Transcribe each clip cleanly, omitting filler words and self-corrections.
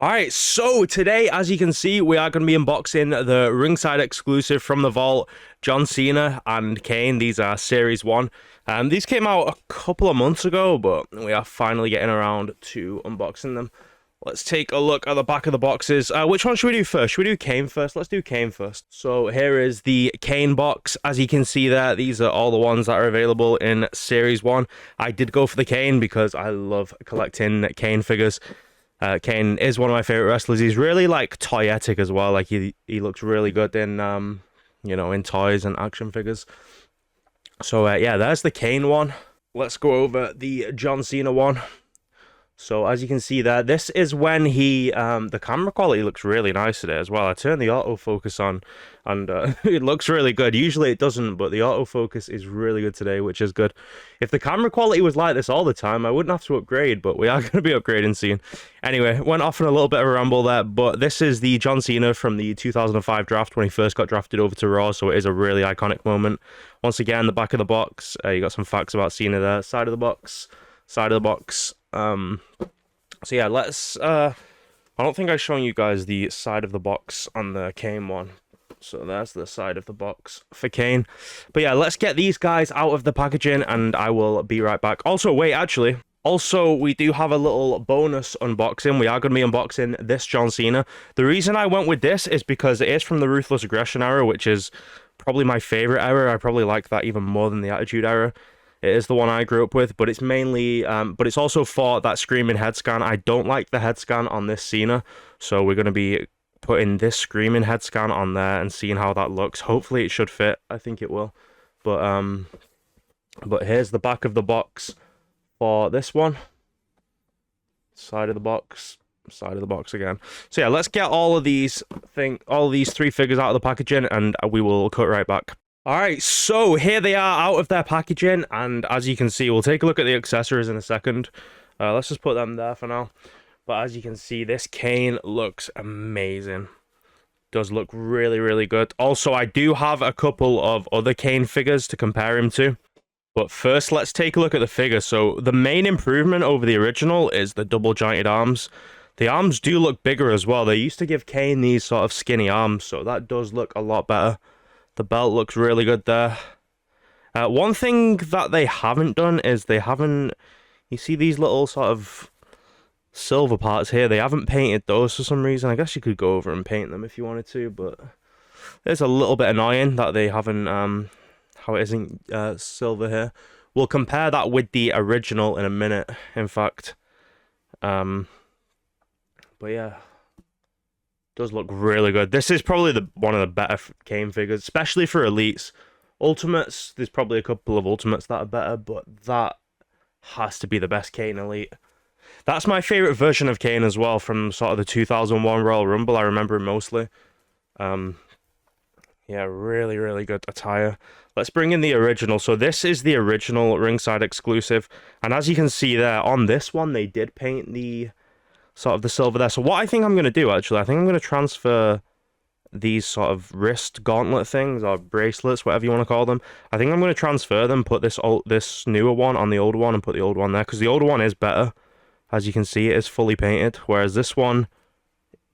Alright, so today, as you can see, we are going to be unboxing the ringside exclusive from the vault, John Cena and Kane. These are Series 1. These came out a couple of months ago, but we are finally getting around to unboxing them. Let's take a look at the back of the boxes. Which one should we do first? Should we do Kane first? Let's do Kane first. So here is the Kane box. As you can see there, these are all the ones that are available in Series 1. I did go for the Kane because I love collecting Kane figures. Kane is one of my favorite wrestlers. He's really like toyetic as well. Like he looks really good in in toys and action figures. So yeah, there's the Kane one. Let's go over the John Cena one. So as you can see there, this is when he, the camera quality looks really nice today as well. I turned the autofocus on and it looks really good. Usually it doesn't, but the autofocus is really good today, which is good. If the camera quality was like this all the time, I wouldn't have to upgrade, but we are going to be upgrading soon. Anyway, went off on a little bit of a ramble there, but this is the John Cena from the 2005 draft when he first got drafted over to Raw, so it is a really iconic moment. Once again, the back of the box, you got some facts about Cena there. Side of the box. So yeah, let's I don't think I've shown you guys the side of the box on the Kane one. So there's the side of the box for Kane. But yeah, let's get these guys out of the packaging and I will be right back. Also, wait, actually, we do have a little bonus unboxing. We are going to be unboxing this John Cena. The reason I went with this is because it is from the Ruthless Aggression era, which is probably my favorite era. I probably like that even more than the Attitude era. It is the one I grew up with, but it's mainly, but it's also for that Screaming head scan. I don't like the head scan on this Cena, so we're going to be putting this Screaming head scan on there and seeing how that looks. Hopefully it should fit. I think it will. But here's the back of the box for this one. Side of the box again. So yeah, let's get all of these three figures out of the packaging and we will cut right back. Alright, so here they are out of their packaging, and as you can see, we'll take a look at the accessories in a second. Let's just put them there for now. But as you can see, this Kane looks amazing. Does look really, really good. Also, I do have a couple of other Kane figures to compare him to. But first, let's take a look at the figure. So, the main improvement over the original is the double jointed arms. The arms do look bigger as well. They used to give Kane these sort of skinny arms, so that does look a lot better. The belt looks really good there. One thing that they haven't done is they haven't... You see these little sort of silver parts here? They haven't painted those for some reason. I guess you could go over and paint them if you wanted to, but it's a little bit annoying that they haven't... how it isn't silver here. We'll compare that with the original in a minute, in fact. But yeah... Does look really good. This is probably one of the better Kane figures, especially for Elites. Ultimates, there's probably a couple of Ultimates that are better, but that has to be the best Kane Elite. That's my favorite version of Kane as well, from sort of the 2001 Royal Rumble. I remember him mostly. Yeah, really, really good attire. Let's bring in the original. So this is the original ringside exclusive, and as you can see there, on this one, they did paint the sort of the silver there. So what I think I'm going to do, actually, I think I'm going to transfer these sort of wrist gauntlet things, or bracelets, whatever you want to call them. I think I'm going to transfer them, put this newer one on the old one, and put the old one there, because the old one is better. As you can see, it is fully painted, whereas this one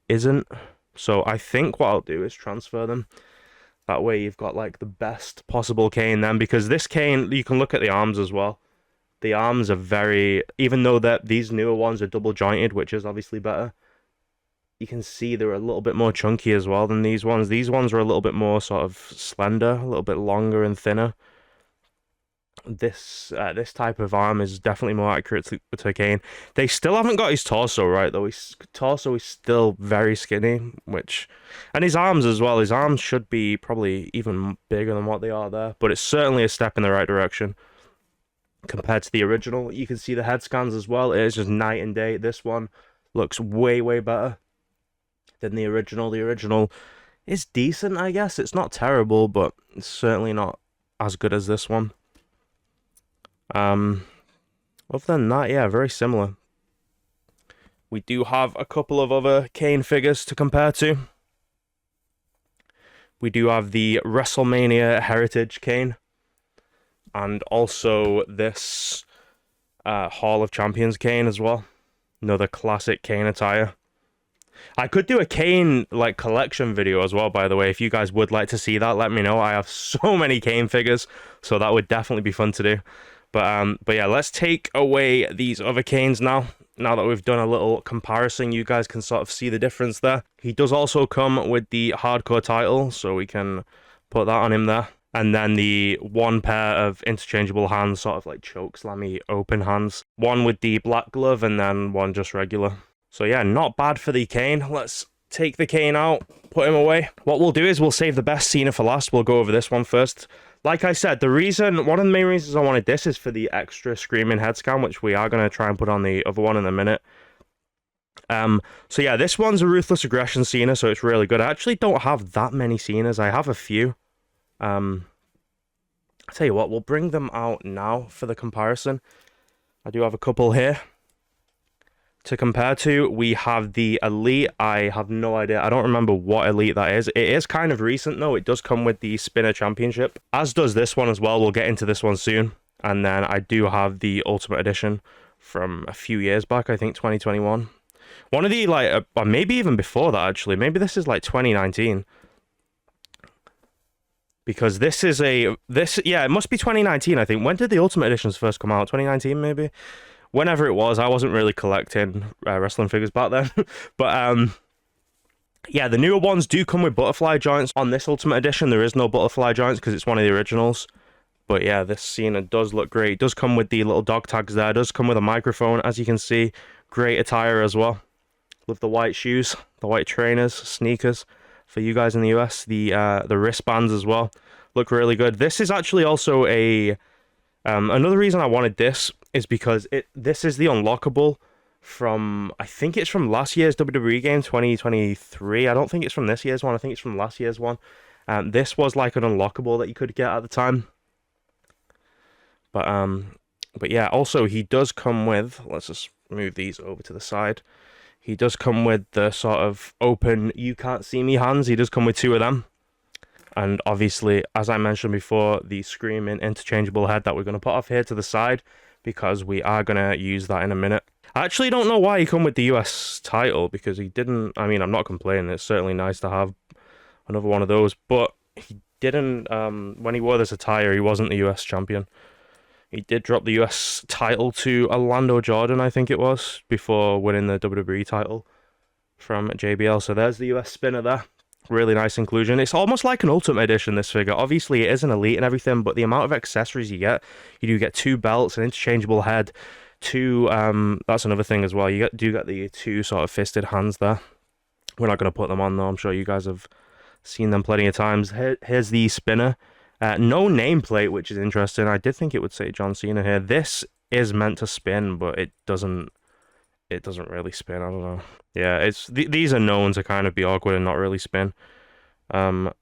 isn't. So I think what I'll do is transfer them. That way you've got, like, the best possible Kane then, because this Kane, you can look at the arms as well. The arms are very, even though that these newer ones are double jointed, which is obviously better, you can see they're a little bit more chunky as well than these ones. These ones are a little bit more sort of slender, a little bit longer and thinner. This type of arm is definitely more accurate to Kane. They still haven't got his torso right though. His torso is still very skinny, and his arms as well. His arms should be probably even bigger than what they are there, but it's certainly a step in the right direction. Compared to the original, you can see the head scans as well. It is just night and day. This one looks way, way better than the original. The original is decent, I guess. It's not terrible, but it's certainly not as good as this one. Other than that, yeah, very similar. We do have a couple of other Kane figures to compare to. We do have the WrestleMania Heritage Kane. And also this Hall of Champions Kane as well. Another classic Kane attire. I could do a Kane like collection video as well, by the way. If you guys would like to see that, let me know. I have so many Kane figures, so that would definitely be fun to do. But yeah, let's take away these other Kanes now. Now that we've done a little comparison, you guys can sort of see the difference there. He does also come with the hardcore title, so we can put that on him there. And then the one pair of interchangeable hands, sort of like choke slammy open hands. One with the black glove and then one just regular. So yeah, not bad for the Kane. Let's take the Kane out, put him away. What we'll do is we'll save the best Cena for last. We'll go over this one first. Like I said, one of the main reasons I wanted this is for the extra screaming head scan, which we are going to try and put on the other one in a minute. So yeah, this one's a Ruthless Aggression Cena, so it's really good. I actually don't have that many Cenas. I have a few. I'll tell you what, we'll bring them out now for the comparison. I do have a couple here to compare to. We have the Elite. I have no idea. I don't remember what Elite that is. It is kind of recent though. It does come with the Spinner Championship, as does this one as well. We'll get into this one soon. And then I do have the Ultimate Edition from a few years back, I think 2021. One of the, like, or maybe even before that, actually. Maybe this is like 2019. Because this is yeah, it must be 2019, I think. When did the Ultimate Editions first come out? 2019, maybe? Whenever it was. I wasn't really collecting wrestling figures back then. But, yeah, the newer ones do come with butterfly joints. On this Ultimate Edition, there is no butterfly joints because it's one of the originals. But yeah, this Cena does look great. It does come with the little dog tags there. It does come with a microphone, as you can see. Great attire as well. With the white shoes, the white trainers, sneakers. For you guys in the US, the wristbands as well look really good. This is actually also a another reason I wanted this is because this is the unlockable from, I think it's from last year's WWE game 2023. I don't think it's from this year's one. I think it's from last year's one. This was like an unlockable that you could get at the time. But yeah, also he does come with, let's just move these over to the side. He does come with the sort of open, you can't see me hands. He does come with two of them. And obviously, as I mentioned before, the screaming interchangeable head that we're going to put off here to the side, because we are going to use that in a minute. I actually don't know why he come with the US title, because he didn't, I mean, I'm not complaining. It's certainly nice to have another one of those. But he didn't, when he wore this attire, he wasn't the US champion. He did drop the US title to Orlando Jordan, I think it was, before winning the WWE title from JBL. So there's the US spinner there. Really nice inclusion. It's almost like an Ultimate Edition, this figure. Obviously, it is an Elite and everything, but the amount of accessories you do get two belts, an interchangeable head, two, that's another thing as well. You do get the two sort of fisted hands there. We're not going to put them on, though. I'm sure you guys have seen them plenty of times. Here's the spinner. No nameplate, which is interesting. I did think it would say John Cena here. This is meant to spin, but it doesn't really spin. I don't know. Yeah, these are known to kind of be awkward and not really spin. But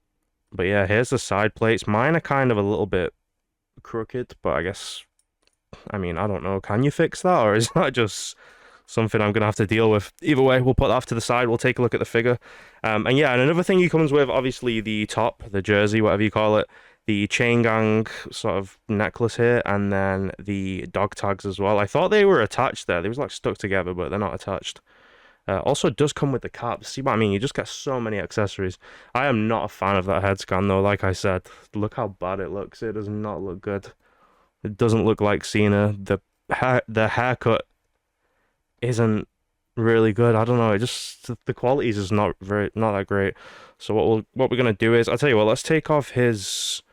yeah, here's the side plates. Mine are kind of a little bit crooked, but I guess, I mean, I don't know. Can you fix that, or is that just something I'm gonna have to deal with? Either way, we'll put that off to the side. We'll take a look at the figure. And yeah, and another thing he comes with, obviously the top, the jersey, whatever you call it. The chain gang sort of necklace here, and then the dog tags as well. I thought they were attached there. They was like stuck together, but they're not attached. Also, it does come with the cap. See what I mean? You just get so many accessories. I am not a fan of that head scan, though. Like I said, look how bad it looks. It does not look good. It doesn't look like Cena. The haircut isn't really good. I don't know. It just, the quality is just not that great. So what we're gonna do is, I'll tell you what. Let's take off his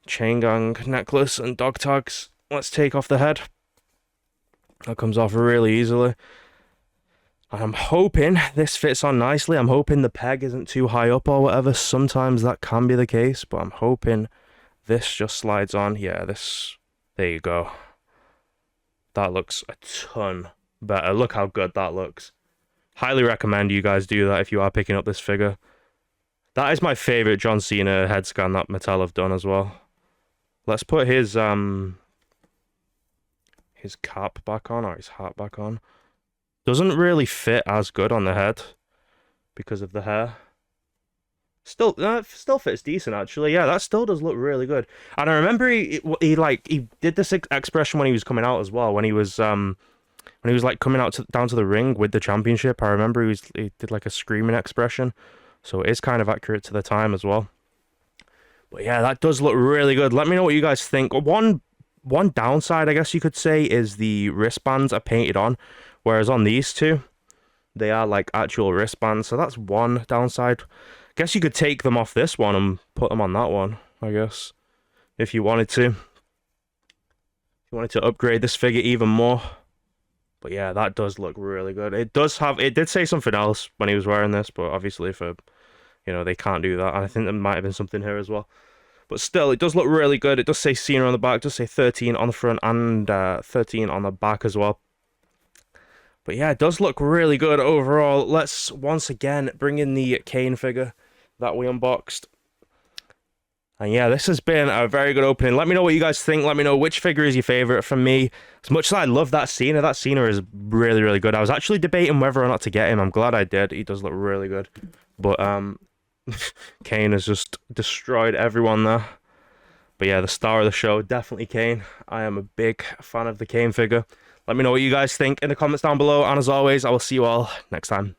chain gang necklace and dog tags. Let's take off the head. That comes off really easily. I'm hoping this fits on nicely. I'm hoping the peg isn't too high up or whatever. Sometimes that can be the case, but I'm hoping this just slides on. Yeah, there you go. That looks a ton better. Look how good that looks. Highly recommend you guys do that if you are picking up this figure. That is my favorite John Cena head scan that Mattel have done as well. Let's put his cap back on, or his hat back on. Doesn't really fit as good on the head because of the hair. Still fits decent actually. Yeah, that still does look really good. And I remember he did this expression when he was coming out as well. When he was when he was like coming down to the ring with the championship. I remember he did like a screaming expression, so it is kind of accurate to the time as well. But yeah, that does look really good. Let me know what you guys think. One downside, I guess you could say, is the wristbands are painted on, whereas on these two, they are like actual wristbands. So that's one downside. I guess you could take them off this one and put them on that one, I guess, if you wanted to. If you wanted to upgrade this figure even more. But yeah, that does look really good. It did say something else when he was wearing this, but obviously they can't do that. And I think there might have been something here as well. But still, it does look really good. It does say CENA on the back. It does say 13 on the front and 13 on the back as well. But yeah, it does look really good overall. Let's once again bring in the Kane figure that we unboxed. And yeah, this has been a very good opening. Let me know what you guys think. Let me know which figure is your favorite from me. As much as I love that CENA is really, really good. I was actually debating whether or not to get him. I'm glad I did. He does look really good. But Kane has just destroyed everyone there. But yeah, the star of the show, definitely Kane. I am a big fan of the Kane figure. Let me know what you guys think in the comments down below. And as always, I will see you all next time.